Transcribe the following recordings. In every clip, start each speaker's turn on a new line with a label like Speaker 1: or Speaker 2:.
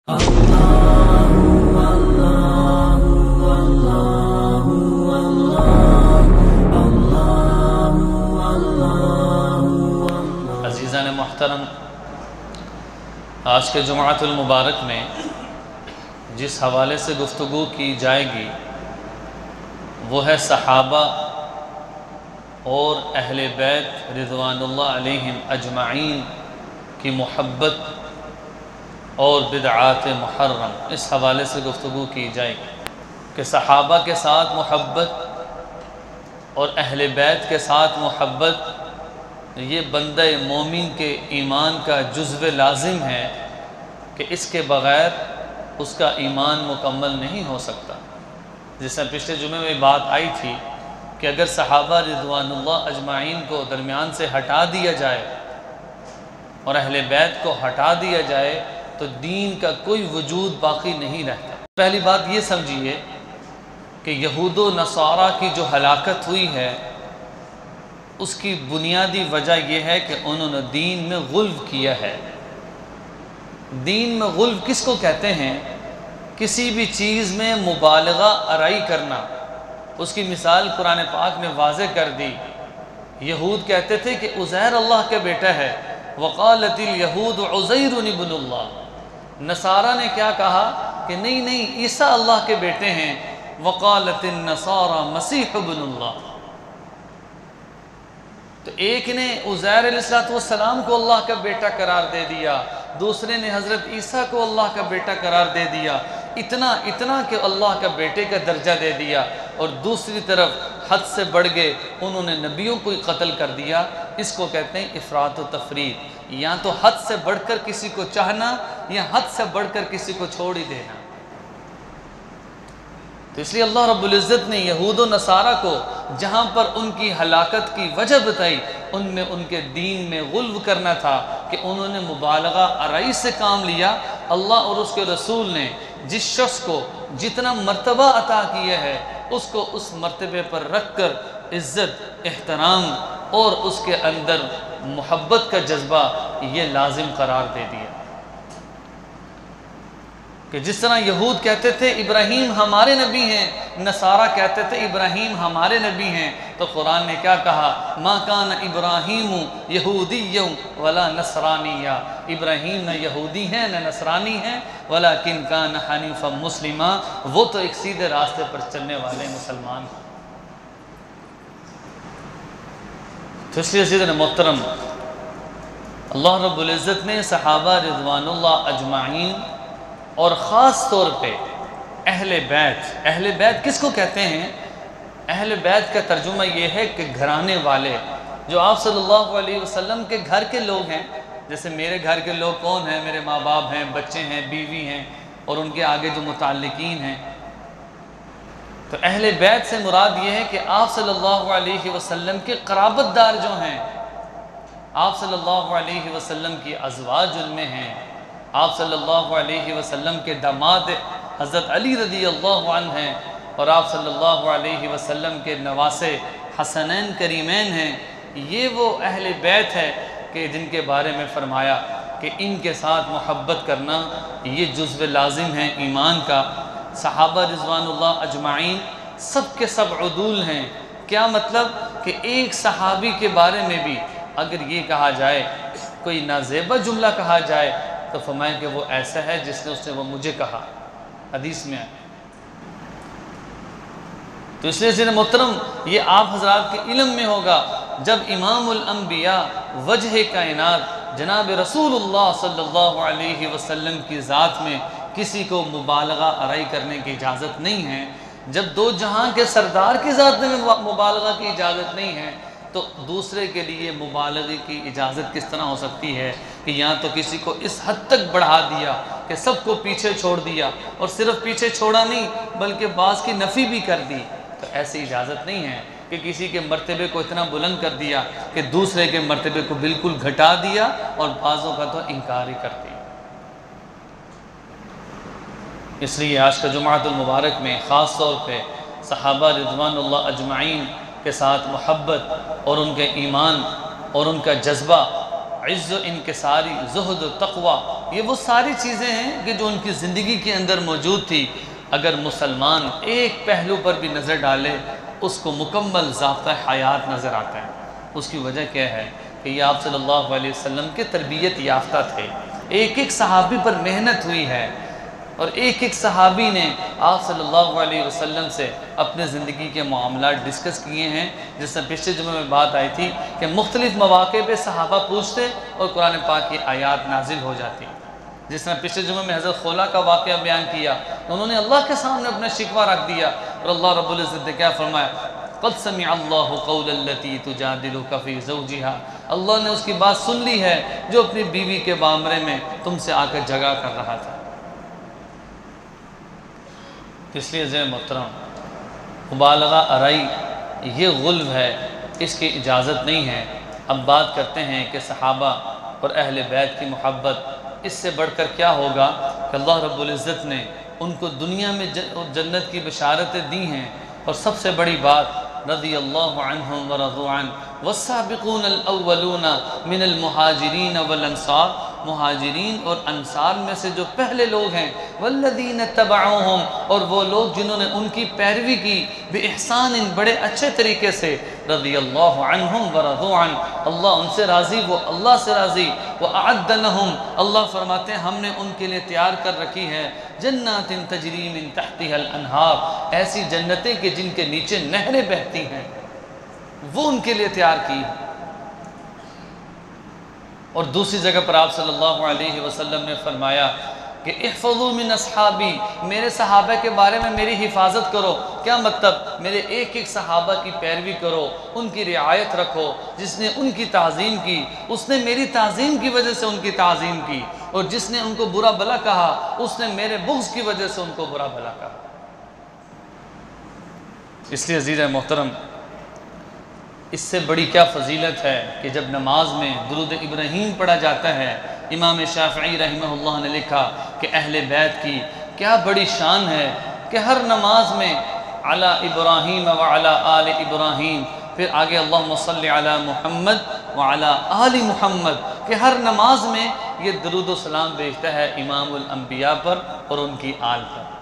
Speaker 1: عزیزان محترم، آج کے جمعۃ المبارک میں جس حوالے سے گفتگو کی جائے گی وہ ہے صحابہ اور اہل بیت رضوان اللہ علیہم اجمعین کی محبت اور بدعات محرم۔ اس حوالے سے گفتگو کی جائے گی کہ صحابہ کے ساتھ محبت اور اہل بیت کے ساتھ محبت یہ بندہ مومن کے ایمان کا جزو لازم ہے کہ اس کے بغیر اس کا ایمان مکمل نہیں ہو سکتا۔ جس سے پچھلے جمعے میں بات آئی تھی کہ اگر صحابہ رضوان اللہ اجمعین کو درمیان سے ہٹا دیا جائے اور اہل بیت کو ہٹا دیا جائے تو دین کا کوئی وجود باقی نہیں رہتا۔ پہلی بات یہ سمجھیے کہ یہود و نصارہ کی جو ہلاکت ہوئی ہے اس کی بنیادی وجہ یہ ہے کہ انہوں نے دین میں غلو کیا ہے۔ دین میں غلو کس کو کہتے ہیں؟ کسی بھی چیز میں مبالغہ آرائی کرنا۔ اس کی مثال قرآن پاک نے واضح کر دی۔ یہود کہتے تھے کہ عزیر اللہ کا بیٹا ہے، وقالت الیہود عزیر ابن اللہ۔ نصارہ نے کیا کہا کہ نہیں عیسیٰ اللہ کے بیٹے ہیں، وقالت النصارى مسیح ابن اللہ۔ تو ایک نے عزیر علیہ السلام کو اللہ کا بیٹا قرار دے دیا، دوسرے نے حضرت عیسیٰ کو اللہ کا بیٹا قرار دے دیا، اتنا کہ اللہ کا بیٹے کا درجہ دے دیا، اور دوسری طرف حد سے بڑھ گئے، انہوں نے نبیوں کو ہی قتل کر دیا۔ اس کو کہتے ہیں افراط و تفریط، یا تو حد سے بڑھ کر کسی کو چاہنا یا حد سے بڑھ کر کسی کو چھوڑ ہی دینا۔ تو اس لیے اللہ رب العزت نے یہود و نصارہ کو جہاں پر ان کی ہلاکت کی وجہ بتائی، ان میں ان کے دین میں غلو کرنا تھا کہ انہوں نے مبالغہ آرائی سے کام لیا۔ اللہ اور اس کے رسول نے جس شخص کو جتنا مرتبہ عطا کیا ہے اس کو اس مرتبے پر رکھ کر عزت، احترام اور اس کے اندر محبت کا جذبہ یہ لازم قرار دے دیا۔ کہ جس طرح یہود کہتے تھے ابراہیم ہمارے نبی ہیں، نصارہ کہتے تھے ابراہیم ہمارے نبی ہیں، تو قرآن نے کیا کہا؟ ما کان ابراہیم یہودی ولا نصرانیہ۔ ابراہیم نہ یہودی ہیں نہ نصرانی ہیں، ولیکن کان حنیفا مسلما، وہ تو ایک سیدھے راستے پر چلنے والے مسلمان ہیں۔ تو اس لیے عزیزان محترم، اللہ رب العزت نے صحابہ رضوان اللہ اجمعین اور خاص طور پہ اہل بیت کس کو کہتے ہیں؟ اہل بیت کا ترجمہ یہ ہے کہ گھرانے والے، جو آپ صلی اللہ علیہ وسلم کے گھر کے لوگ ہیں۔ جیسے میرے گھر کے لوگ کون ہیں؟ میرے ماں باپ ہیں، بچے ہیں، بیوی ہیں، اور ان کے آگے جو متعلقین ہیں۔ تو اہل بیت سے مراد یہ ہے کہ آپ صلی اللہ علیہ وسلم کے قرابت دار جو ہیں، آپ صلی اللہ علیہ وسلم کی ازواج ان میں ہیں، آپ صلی اللہ علیہ وسلم کے داماد حضرت علی رضی اللہ عنہ ہیں، اور آپ صلی اللہ علیہ وسلم کے نواسے حسنین کریمین ہیں۔ یہ وہ اہل بیت ہے کہ جن کے بارے میں فرمایا کہ ان کے ساتھ محبت کرنا یہ جزو لازم ہے ایمان کا۔ صحابہ رضوان اللہ اجمعین سب کے سب عدول ہیں۔ کیا مطلب؟ کہ ایک صحابی کے بارے میں بھی اگر یہ کہا جائے، کوئی نازیبہ جملہ کہا جائے، تو فرمائیں کہ وہ ایسا ہے جس نے اس نے وہ مجھے کہا، حدیث میں ہے۔ تو اس لیے عزیز محترم، یہ آپ حضرات کے علم میں ہوگا جب امام الانبیاء وجہ کائنات جناب رسول اللہ صلی اللہ علیہ وسلم کی ذات میں کسی کو مبالغہ آرائی کرنے کی اجازت نہیں ہے، جب دو جہاں کے سردار کی ذات میں مبالغہ کی اجازت نہیں ہے، تو دوسرے کے لیے مبالغے کی اجازت کس طرح ہو سکتی ہے کہ یہاں تو کسی کو اس حد تک بڑھا دیا کہ سب کو پیچھے چھوڑ دیا، اور صرف پیچھے چھوڑا نہیں بلکہ بعض کی نفی بھی کر دی۔ تو ایسی اجازت نہیں ہے کہ کسی کے مرتبے کو اتنا بلند کر دیا کہ دوسرے کے مرتبے کو بالکل گھٹا دیا، اور بعضوں کا تو انکار ہی کر دیا۔ اس لیے آج کا جمعۃ المبارک میں خاص طور پہ صحابہ رضوان اللہ اجمعین کے ساتھ محبت اور ان کے ایمان اور ان کا جذبہ، عز و انکساری، زہد و تقوی یہ وہ ساری چیزیں ہیں کہ جو ان کی زندگی کے اندر موجود تھی۔ اگر مسلمان ایک پہلو پر بھی نظر ڈالے اس کو مکمل ضابطہ حیات نظر آتا ہے۔ اس کی وجہ کیا ہے کہ یہ آپ صلی اللہ علیہ وسلم کے تربیت یافتہ تھے، ایک ایک صحابی پر محنت ہوئی ہے، اور ایک ایک صحابی نے آپ صلی اللہ علیہ وسلم سے اپنے زندگی کے معاملات ڈسکس کیے ہیں۔ جس سے پچھلے جمعے میں بات آئی تھی کہ مختلف مواقع پہ صحابہ پوچھتے اور قرآن پاک کی آیات نازل ہو جاتی۔ جس طرح پچھلے جمعے میں حضرت خولہ کا واقعہ بیان کیا، انہوں نے اللہ کے سامنے اپنا شکوہ رکھ دیا، اور اللہ رب العزت نے کیا فرمایا؟ قد سمع اللہ قول التی تجادلک فی زوجہا، اللہ نے اس کی بات سن لی ہے جو اپنی بیوی کے معاملے میں تم سے آ کر جھگڑا کر رہا تھا۔ اس لیے عزیز محترم، مبالغہ آرائی یہ غلو ہے، اس کی اجازت نہیں ہے۔ اب بات کرتے ہیں کہ صحابہ اور اہل بیت کی محبت، اس سے بڑھ کر کیا ہوگا کہ اللہ رب العزت نے ان کو دنیا میں جنت کی بشارتیں دی ہیں، اور سب سے بڑی بات رضی اللہ عنہم ورضوا عنہ والسابقون الاولون من المہاجرین والانصار، مہاجرین اور انصار میں سے جو پہلے لوگ ہیں، والذین تبعوہم، اور وہ لوگ جنہوں نے ان کی پیروی کی، بإحسان، بڑے اچھے طریقے سے، رضی اللہ عنہم ورضوا عنہ، اللہ ان سے راضی، وہ اللہ سے راضی، وأعد لہم، اللہ فرماتے ہیں ہم نے ان کے لیے تیار کر رکھی ہے، جنات تجری من تحتها الانہار، ایسی جنتیں کہ جن کے نیچے نہریں بہتی ہیں، وہ ان کے لیے تیار کی۔ اور دوسری جگہ پر آپ صلی اللہ علیہ وسلم نے فرمایا کہ احفظوا من اصحابی، میرے صحابہ کے بارے میں میری حفاظت کرو۔ کیا مطلب؟ میرے ایک ایک صحابہ کی پیروی کرو، ان کی رعایت رکھو۔ جس نے ان کی تعظیم کی اس نے میری تعظیم کی وجہ سے ان کی تعظیم کی، اور جس نے ان کو برا بھلا کہا اس نے میرے بغض کی وجہ سے ان کو برا بھلا کہا۔ اس لیے عزیز محترم، اس سے بڑی کیا فضیلت ہے کہ جب نماز میں درود ابراہیم پڑھا جاتا ہے۔ امام شافعی رحمہ اللہ نے لکھا کہ اہل بیت کی کیا بڑی شان ہے کہ ہر نماز میں علی ابراہیم وعلی آل ابراہیم، پھر آگے اللہم صلی علی محمد وعلی آل محمد، کہ ہر نماز میں یہ درود و سلام بھیجتا ہے امام الانبیاء پر اور ان کی آل پر۔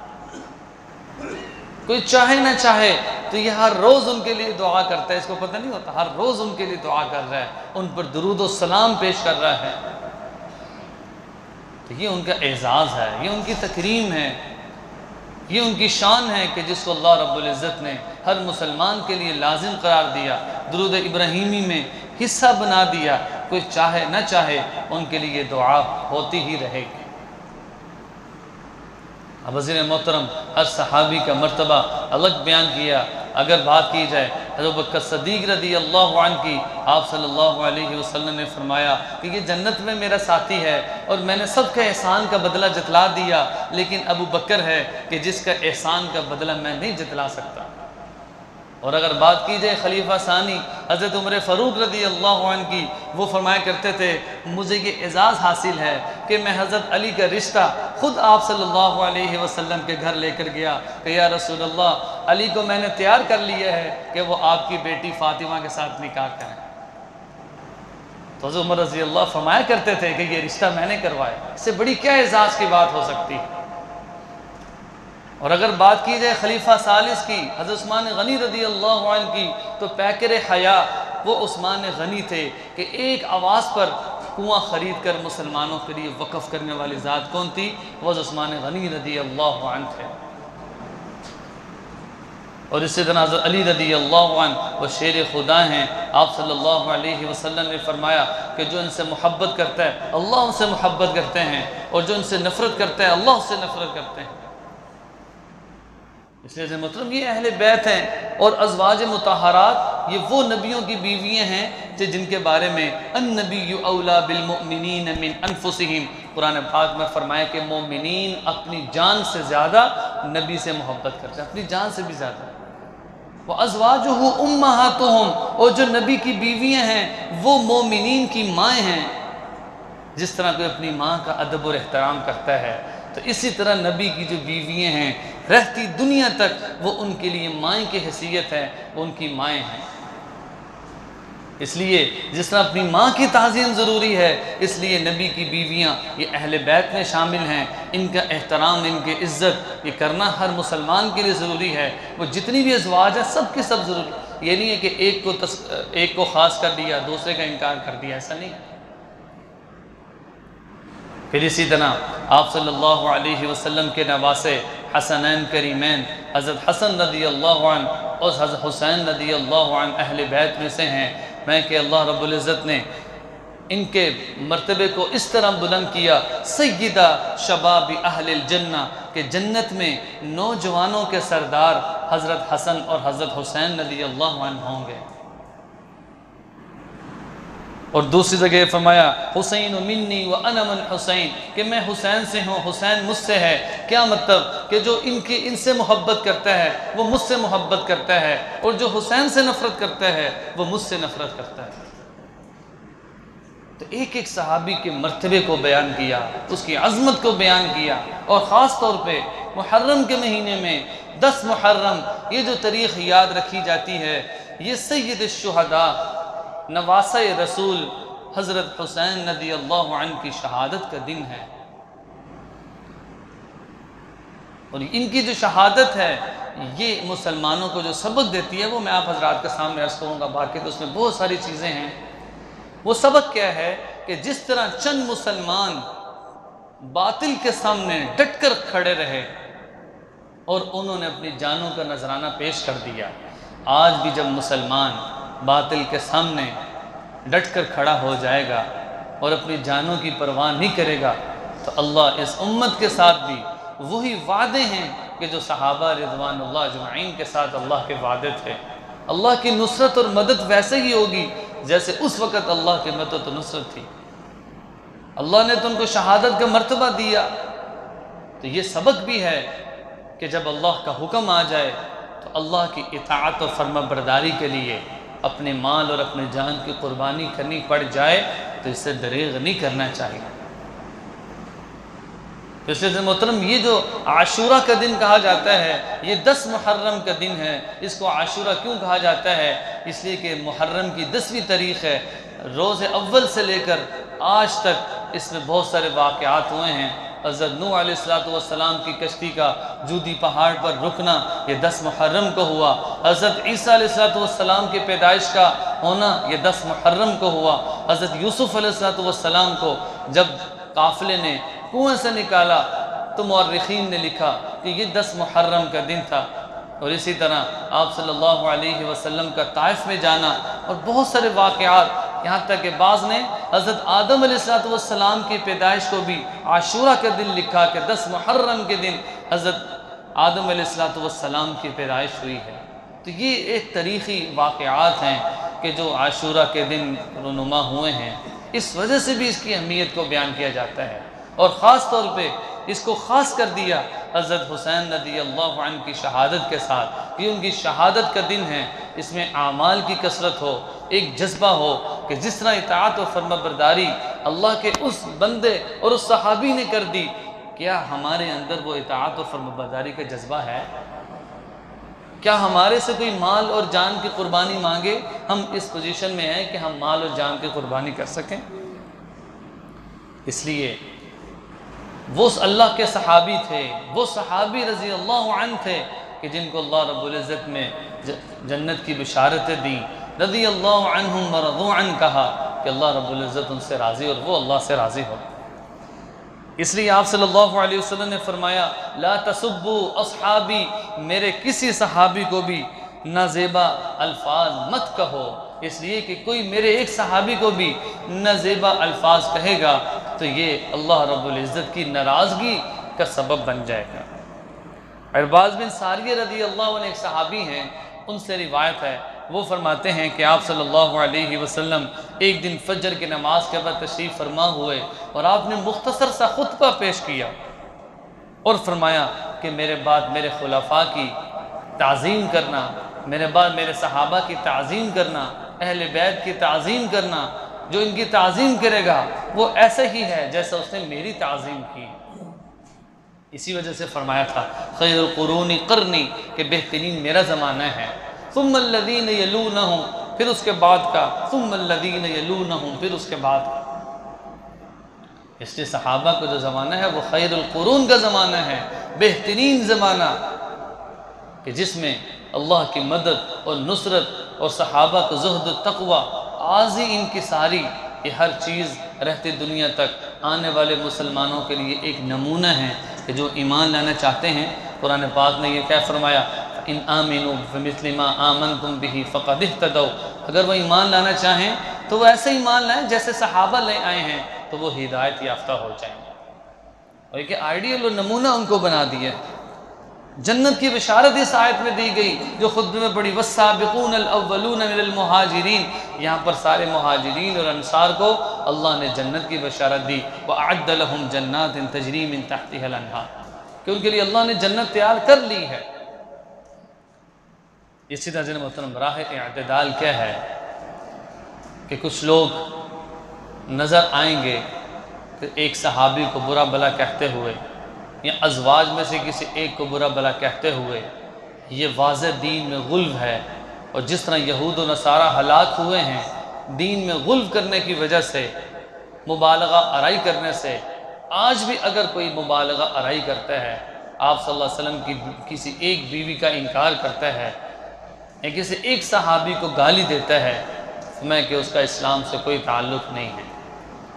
Speaker 1: کوئی چاہے نہ چاہے تو یہ ہر روز ان کے لیے دعا کرتا ہے، اس کو پتہ نہیں ہوتا، ہر روز ان کے لیے دعا کر رہا ہے، ان پر درود و سلام پیش کر رہا ہے۔ تو یہ ان کا اعزاز ہے، یہ ان کی تکریم ہے، یہ ان کی شان ہے کہ جس کو اللہ رب العزت نے ہر مسلمان کے لیے لازم قرار دیا، درود ابراہیمی میں حصہ بنا دیا۔ کوئی چاہے نہ چاہے ان کے لیے یہ دعا ہوتی ہی رہے گی۔ اب عزیز محترم، ہر صحابی کا مرتبہ الگ بیان کیا۔ اگر بات کی جائے حضرت بکر صدیق رضی اللہ عنہ کی، آپ صلی اللہ علیہ وسلم نے فرمایا کہ یہ جنت میں میرا ساتھی ہے، اور میں نے سب کے احسان کا بدلہ جتلا دیا، لیکن ابو بکر ہے کہ جس کا احسان کا بدلہ میں نہیں جتلا سکتا۔ اور اگر بات کی جائے خلیفہ ثانی حضرت عمر فاروق رضی اللہ عنہ کی، وہ فرمایا کرتے تھے مجھے یہ اعزاز حاصل ہے کہ میں حضرت علی کا رشتہ خود آپ صلی اللہ علیہ وسلم کے گھر لے کر گیا کہ یا رسول اللہ، علی کو میں نے تیار کر لیا ہے کہ وہ آپ کی بیٹی فاطمہ کے ساتھ نکاح کریں۔ تو حضرت عمر رضی اللہ فرمایا کرتے تھے کہ یہ رشتہ میں نے کروایا، اس سے بڑی کیا اعزاز کی بات ہو سکتی ہے۔ اور اگر بات کی جائے خلیفہ ثالث کی، حضرت عثمان غنی رضی اللہ عنہ کی، تو پیکر حیا وہ عثمان غنی تھے کہ ایک آواز پر کنواں خرید کر مسلمانوں کے لیے وقف کرنے والی ذات کون تھی؟ وہ عثمان غنی رضی اللہ عنہ تھے۔ اور اسی طرح حضرت علی رضی اللہ عنہ وہ شیر خدا ہیں۔ آپ صلی اللہ علیہ وسلم نے فرمایا کہ جو ان سے محبت کرتا ہے اللہ ان سے محبت کرتے ہیں، اور جو ان سے نفرت کرتا ہے اللہ اس سے نفرت کرتے ہیں۔ اس لیے مطلب یہ اہل بیت ہیں، اور ازواج مطہرات یہ وہ نبیوں کی بیویاں ہیں جن کے بارے میں النبی اولا بالمؤمنین من انفسہم، قرآن پاک میں فرمایا کہ مومنین اپنی جان سے زیادہ نبی سے محبت کرتے ہیں، اپنی جان سے بھی زیادہ۔ وَأَزْوَاجُهُ أُمَّهَاتُهُمْ، اور جو نبی کی بیویاں ہیں وہ مومنین کی مائیں ہیں۔ جس طرح کوئی اپنی ماں کا ادب اور احترام کرتا ہے، تو اسی طرح نبی کی جو بیویاں ہیں رہتی دنیا تک وہ ان کے لیے مائیں کی حیثیت ہے، وہ ان کی مائیں ہیں۔ اس لیے جس طرح اپنی ماں کی تعظیم ضروری ہے، اس لیے نبی کی بیویاں یہ اہل بیت میں شامل ہیں، ان کا احترام، ان کی عزت یہ کرنا ہر مسلمان کے لیے ضروری ہے۔ وہ جتنی بھی ازواج ہیں سب کے سب ضروری، یہ نہیں ہے کہ ایک کو خاص کر دیا، دوسرے کا انکار کر دیا، ایسا نہیں۔ پھر اسی طرح آپ صلی اللہ علیہ وسلم کے نواسے حسنین کریمین حضرت حسن رضی اللہ عنہ اور حضرت حسین رضی اللہ عنہ اہل بیت میں سے ہیں۔ میں کہ اللہ رب العزت نے ان کے مرتبے کو اس طرح بلند کیا، سیدہ شباب اہل الجنہ، کہ جنت میں نوجوانوں کے سردار حضرت حسن اور حضرت حسین رضی اللہ عنہ ہوں گے۔ اور دوسری جگہ فرمایا حسین منی و انا من حسین، کہ میں حسین سے ہوں، حسین مجھ سے ہے۔ کیا مطلب؟ کہ جو ان سے محبت کرتا ہے وہ مجھ سے محبت کرتا ہے، اور جو حسین سے نفرت کرتا ہے وہ مجھ سے نفرت کرتا ہے۔ تو ایک ایک صحابی کے مرتبے کو بیان کیا، اس کی عظمت کو بیان کیا، اور خاص طور پہ محرم کے مہینے میں 10 محرم، یہ جو تاریخ یاد رکھی جاتی ہے، یہ سید الشہداء نواسہ رسول حضرت حسین رضی اللہ عنہ کی شہادت کا دن ہے۔ اور ان کی جو شہادت ہے یہ مسلمانوں کو جو سبق دیتی ہے وہ میں آپ حضرات کے سامنے عرض کروں گا، باقی تو اس میں بہت ساری چیزیں ہیں۔ وہ سبق کیا ہے کہ جس طرح چند مسلمان باطل کے سامنے ڈٹ کر کھڑے رہے اور انہوں نے اپنی جانوں کا نذرانہ پیش کر دیا، آج بھی جب مسلمان باطل کے سامنے ڈٹ کر کھڑا ہو جائے گا اور اپنی جانوں کی پرواہ نہیں کرے گا تو اللہ اس امت کے ساتھ بھی وہی وعدے ہیں کہ جو صحابہ رضوان اللہ اجمعین کے ساتھ اللہ کے وعدے تھے۔ اللہ کی نصرت اور مدد ویسے ہی ہوگی جیسے اس وقت اللہ کی مدد و نصرت تھی۔ اللہ نے تو ان کو شہادت کا مرتبہ دیا، تو یہ سبق بھی ہے کہ جب اللہ کا حکم آ جائے تو اللہ کی اطاعت و فرما برداری کے لیے اپنے مال اور اپنے جان کی قربانی کرنی پڑ جائے تو اس سے دریغ نہیں کرنا چاہیے۔ اس لیے محترم یہ جو عاشورہ کا دن کہا جاتا ہے، یہ 10 محرم کا دن ہے۔ اس کو عاشورہ کیوں کہا جاتا ہے؟ اس لیے کہ محرم کی 10ویں تاریخ ہے، روز اول سے لے کر آج تک اس میں بہت سارے واقعات ہوئے ہیں۔ حضرت نوح علیہ السلام کی کشتی کا جودی پہاڑ پر رکنا یہ 10 محرم کو ہوا۔ حضرت عیسیٰ علیہ السلام کی پیدائش کا ہونا یہ 10 محرم کو ہوا۔ حضرت یوسف علیہ السلام کو جب قافلے نے کنویں سے نکالا تو مورخین نے لکھا کہ یہ 10 محرم کا دن تھا۔ اور اسی طرح آپ صلی اللہ علیہ وسلم کا طائف میں جانا اور بہت سارے واقعات، یہاں تک کہ بعض نے حضرت آدم علیہ السلام کی پیدائش کو بھی عاشورہ کا دن لکھا کہ 10 محرم کے دن حضرت آدم علیہ السلام کی پیدائش ہوئی ہے۔ تو یہ ایک تاریخی واقعات ہیں کہ جو عاشورہ کے دن رونما ہوئے ہیں، اس وجہ سے بھی اس کی اہمیت کو بیان کیا جاتا ہے۔ اور خاص طور پہ اس کو خاص کر دیا حضرت حسین رضی اللہ عنہ کی شہادت کے ساتھ، یہ ان کی شہادت کا دن ہے۔ اس میں اعمال کی کثرت ہو، ایک جذبہ ہو کہ جس طرح اطاعت و فرما برداری اللہ کے اس بندے اور اس صحابی نے کر دی، کیا ہمارے اندر وہ اطاعت و فرما برداری کا جذبہ ہے؟ کیا ہمارے سے کوئی مال اور جان کی قربانی مانگے؟ ہم اس پوزیشن میں ہیں کہ ہم مال اور جان کی قربانی کر سکیں؟ اس لیے وہ اللہ کے صحابی تھے، وہ صحابی رضی اللہ عنہ تھے کہ جن کو اللہ رب العزت میں جنت کی بشارتیں دیں، رضی اللہ عنہم ورضوا عنہ کہا کہ اللہ رب العزت ان سے راضی اور وہ اللہ سے راضی ہو۔ اس لیے آپ صلی اللہ علیہ وسلم نے فرمایا لا تسبوا اصحابی، میرے کسی صحابی کو بھی نازیبا الفاظ مت کہو، اس لیے کہ کوئی میرے ایک صحابی کو بھی نازیبا الفاظ کہے گا تو یہ اللہ رب العزت کی ناراضگی کا سبب بن جائے گا۔ عرباض بن ساریہ رضی اللہ عنہ ایک صحابی ہیں، ان سے روایت ہے، وہ فرماتے ہیں کہ آپ صلی اللہ علیہ وسلم ایک دن فجر کی نماز کے بعد تشریف فرما ہوئے اور آپ نے مختصر سا خطبہ پیش کیا اور فرمایا کہ میرے بعد میرے خلفاء کی تعظیم کرنا، میرے بعد میرے صحابہ کی تعظیم کرنا، اہل بیت کی تعظیم کرنا، جو ان کی تعظیم کرے گا وہ ایسے ہی ہے جیسا اس نے میری تعظیم کی۔ اسی وجہ سے فرمایا تھا خیر القرون قرنی، کہ بہترین میرا زمانہ ہے، ثم الذین یلونہم، پھر اس کے بعد کا، ثم الذین یلونہم، پھر اس کے بعد کا۔ اس لیے صحابہ کا جو زمانہ ہے وہ خیر القرون کا زمانہ ہے، بہترین زمانہ، کہ جس میں اللہ کی مدد اور نصرت اور صحابہ کا زہد و تقوی، آج ہی ان کی ساری یہ ہر چیز رہتے دنیا تک آنے والے مسلمانوں کے لیے ایک نمونہ ہے کہ جو ایمان لانا چاہتے ہیں۔ قرآن پاک نے یہ کیا فرمایا، ان آمنوا بمثل ما آمنتم به فقد اهتدوا، اگر وہ ایمان لانا چاہیں تو وہ ایسے ایمان لائیں جیسے صحابہ لے آئے ہیں تو وہ ہدایت یافتہ ہو جائیں گے۔ اور ایک آئیڈیل اور نمونہ ان کو بنا دیا۔ جنت کی بشارت اس آیت میں دی گئی جو خطبے میں پڑھی، والسابقون الاولون من المہاجرین، یہاں پر سارے مہاجرین اور انصار کو اللہ نے جنت کی بشارت دی، وَأَعَدَّ لَهُمْ جَنَّاتٍ تَجْرِي مِن تَحْتِهَا الْأَنْهَارُ، کہ ان کے لیے اللہ نے جنت تیار کر لی ہے۔ اسی طرح جناب محترم راہ اعتدال کیا ہے کہ کچھ لوگ نظر آئیں گے کہ ایک صحابی کو برا بھلا کہتے ہوئے یا ازواج میں سے کسی ایک کو برا بھلا کہتے ہوئے، یہ واضح دین میں غلو ہے۔ اور جس طرح یہود و نصارہ ہلاک ہوئے ہیں دین میں غلو کرنے کی وجہ سے، مبالغہ آرائی کرنے سے، آج بھی اگر کوئی مبالغہ آرائی کرتا ہے، آپ صلی اللہ علیہ وسلم کی کسی ایک بیوی کا انکار کرتا ہے یا کسی ایک صحابی کو گالی دیتا ہے، میں کہ اس کا اسلام سے کوئی تعلق نہیں ہے۔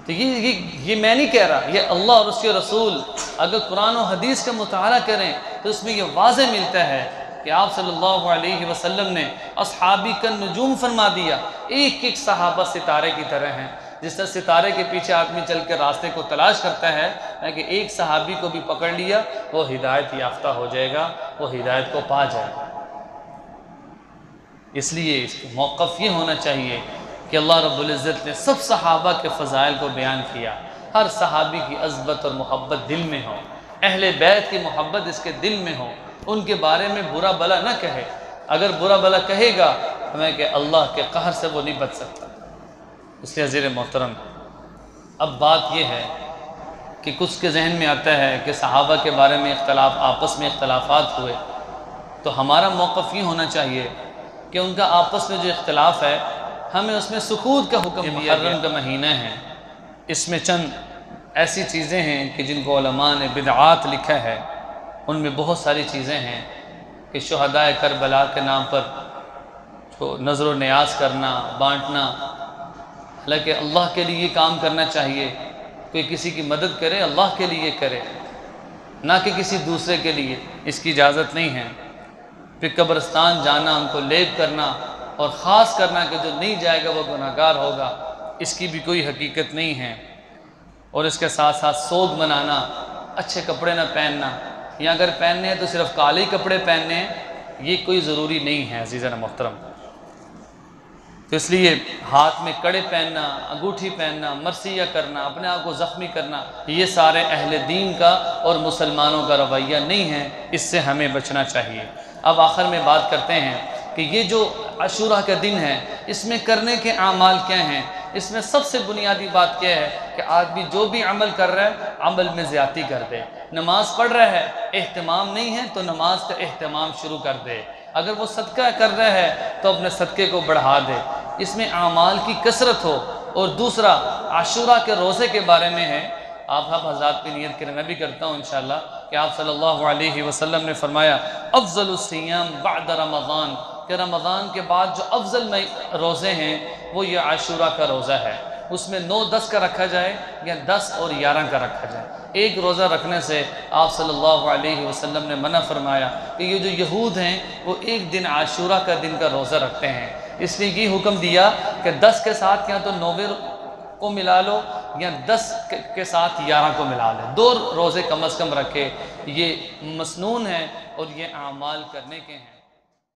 Speaker 1: تو یہ میں نہیں کہہ رہا، یہ اللہ اور اس کے رسول اگر قرآن و حدیث کا مطالعہ کریں تو اس میں یہ واضح ملتا ہے کہ آپ صلی اللہ علیہ وسلم نے اصحابی کا نجوم فرما دیا، ایک ایک صحابہ ستارے کی طرح ہیں۔ جس طرح ستارے کے پیچھے آدمی چل کے راستے کو تلاش کرتا ہے کہ ایک صحابی کو بھی پکڑ لیا وہ ہدایت یافتہ ہو جائے گا، وہ ہدایت کو پا جائے گا۔ اس لیے اس کا موقف یہ ہونا چاہیے کہ اللہ رب العزت نے سب صحابہ کے فضائل کو بیان کیا، ہر صحابی کی عظمت اور محبت دل میں ہو، اہل بیت کی محبت اس کے دل میں ہو، ان کے بارے میں برا بھلا نہ کہے، اگر برا بھلا کہے گا ہمیں کہ اللہ کے قہر سے وہ نہیں بچ سکتا۔ اس لیے عزیز محترم، اب بات یہ ہے کہ کچھ کے ذہن میں آتا ہے کہ صحابہ کے بارے میں اختلاف، آپس میں اختلافات ہوئے تو ہمارا موقف یہ ہونا چاہیے کہ ان کا آپس میں جو اختلاف ہے ہمیں اس میں سکوت کا حکم دیا گیا۔ محرم کا مہینہ ہے، اس میں چند ایسی چیزیں ہیں کہ جن کو علماء نے بدعات لکھا ہے، ان میں بہت ساری چیزیں ہیں کہ شہدائے کربلا کے نام پر جو نظر و نیاز کرنا، بانٹنا، حالانکہ اللہ کے لیے یہ کام کرنا چاہیے، کوئی کسی کی مدد کرے اللہ کے لیے کرے، نہ کہ کسی دوسرے کے لیے، اس کی اجازت نہیں ہے۔ پھر قبرستان جانا، ان کو لیپ کرنا اور خاص کرنا کہ جو نہیں جائے گا وہ گناہگار ہوگا، اس کی بھی کوئی حقیقت نہیں ہے۔ اور اس کے ساتھ ساتھ سوگ منانا، اچھے کپڑے نہ پہننا، یا اگر پہننے ہیں تو صرف کالے کپڑے پہننے ہیں، یہ کوئی ضروری نہیں ہے عزیزاً محترم۔ تو اس لیے ہاتھ میں کڑے پہننا، انگوٹھی پہننا، مرثیہ کرنا، اپنے آپ کو زخمی کرنا، یہ سارے اہل دین کا اور مسلمانوں کا رویہ نہیں ہے، اس سے ہمیں بچنا چاہیے۔ اب آخر میں بات کرتے ہیں کہ یہ جو عاشوراء کا دن ہے اس میں کرنے کے اعمال کیا ہیں۔ اس میں سب سے بنیادی بات کیا ہے کہ آدمی جو بھی عمل کر رہا ہے عمل میں زیادتی کر دے۔ نماز پڑھ رہا ہے، اہتمام نہیں ہے تو نماز کا اہتمام شروع کر دے۔ اگر وہ صدقہ کر رہا ہے تو اپنے صدقے کو بڑھا دے، اس میں اعمال کی کثرت ہو۔ اور دوسرا عاشوراء کے روزے کے بارے میں ہے، آپ حضرات کی نیت کریں، میں بھی کرتا ہوں انشاءاللہ، کہ آپ صلی اللہ علیہ وسلم نے فرمایا افضل الصیام بعد رمضان، کہ رمضان کے بعد جو افضل روزے ہیں وہ یہ عاشوراء کا روزہ ہے۔ اس میں 9-10 کا رکھا جائے یا 10 اور 11 کا رکھا جائے، ایک روزہ رکھنے سے آپ صلی اللہ علیہ وسلم نے منع فرمایا کہ یہ جو یہود ہیں وہ ایک دن عاشوراء کا دن کا روزہ رکھتے ہیں، اس لیے یہ حکم دیا کہ 10 کے ساتھ یا تو 9 کو ملا لو یا 10 کے ساتھ 11 کو ملا لیں، 2 روزے کم از کم رکھے۔ یہ مسنون ہے اور یہ اعمال کرنے کے ہیں۔